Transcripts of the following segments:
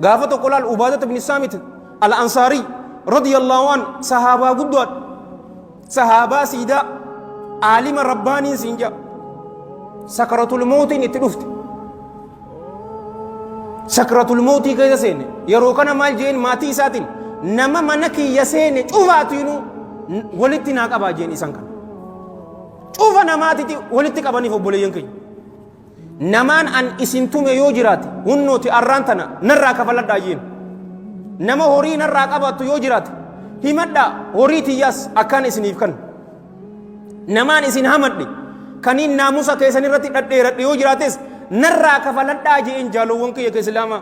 قافة قلال عبادة بن الصامت الأنصاري رضي الله عنه صحابة قدوات صحابة سيدا عالم رباني سنجا سكرة الموت نتلفت سكرة الموت كيدا سين يروكنا مال جين ماتي ساتين نما منكي يسين شوفاتينو ولتنا كبا جين إسانكا شوفا نماتي ولتك أباني فبوليين كي نمان أن إسنتم يوجرات هنوتي أرانتنا نرى كفلت داجين نما هوري نرى كبات يوجرات همدا هوري تياس أكان إسنيف كان نمان إسن همد كانين ناموسا كيساني رتي رتي يوجراتيس نرى كفلت داجين جالوون كي كإسلاما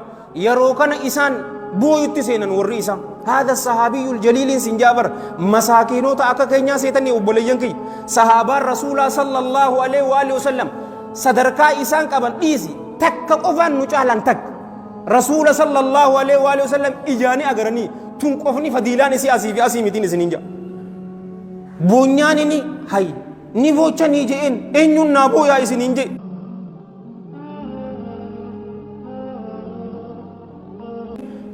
يروكنا إسان بويت سينن ورّي إسان هذا الصحابي الجليل سنجابر مساكينو تأكا كينيا سيتني وبوليين كي صحابة رسول صلى الله عليه وآله وسلم صدركا إسان كبان إيسي تك قفان نجعلان تك رسول صلى الله عليه وآله وسلم إجاني أغرني تنقفني فديلان إسي أسي في أسي متين سنينجا بونياني ني هاي نيفوچا نيجين إنيون نابو يا إسي نينجي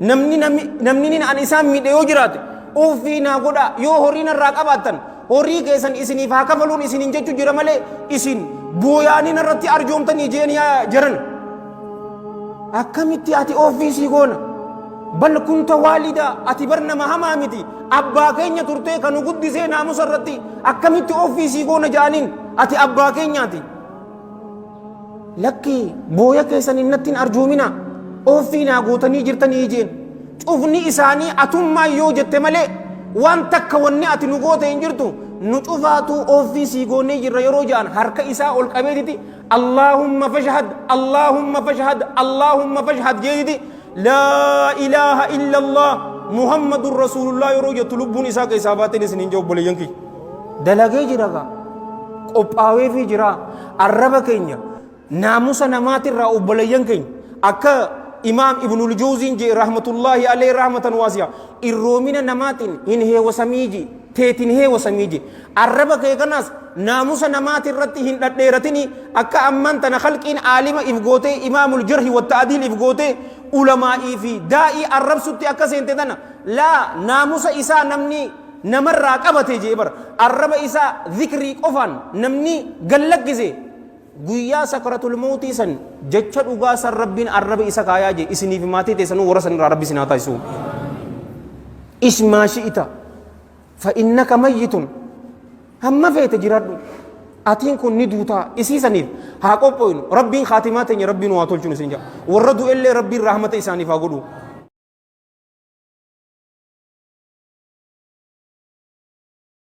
namni an isaan miidhe yoo jiraate ofii naa godha yoo horiin irraa qabaattan horii keessan isiniif haa kafaluun isiniin jechuu jira malee isin booyaaniin irratti arjoomtanii jeeniyaa jiran akkamitti ati ofii sii goona bal kunta waalida ati bar nama hamaa miti abbaa keenya turtee kanu guddisee naamusa irratti akkamitti ofii sii goona jaaniin ati abbaa keenyaati lakki booya keessan innattiin arjoomina ofii naa gootanii jirtanii jeen cufni isaanii atummaa yoo jette malee waan takka wanni ati nu goote hin jirtu nu cufaatu ofii sii goonee jirra yeroo jaan harka isaa ol qabeetiti allahumma fashhad allahumma fashhad allahumma fashhad jeediti laa ilaaha illa allah muhammadun rasulullah yeroo jettu lubbuun isaa keessaa baateen isiniin jee obboleeyyan kiyya dalagee jira gaa qophaa'eefii jira arraba keenya naamusa namaatirraa obboleeyyan keenya akka إمام ابن الجوزين جي رحمة الله عليه رحمة واسعة الرومين نماتين إن هي وسميجي تيتين هي وسميجي الربا كيغناس ناموس نمات الرتين الديرتيني أكا أمان تنخلقين عالم إفغوتي إمام الجرح والتعديل إفغوتي علماء في دائي الرب ستي أكا سينتدنا لا ناموس إساء نمني نمر راقبتي جيبر الرب إساء ذكري قفان نمني قلق جزي guyyaa sakaratul mautii san jecha dhugaa san rabbiin arraba isa kaayaa je isiniif maatii teessanuu warra san irraa rabbi isin haa taasisu ismaa shi'ita fa innaka mayyitun hamma feete jiraadhu atiin kun ni duutaa isiisaniif haa qophooynu rabbiin khaatimaa teenya rabbiin waa tolchuun isin jedha warra du'ellee rabbiin rahmata isaaniif haa godhu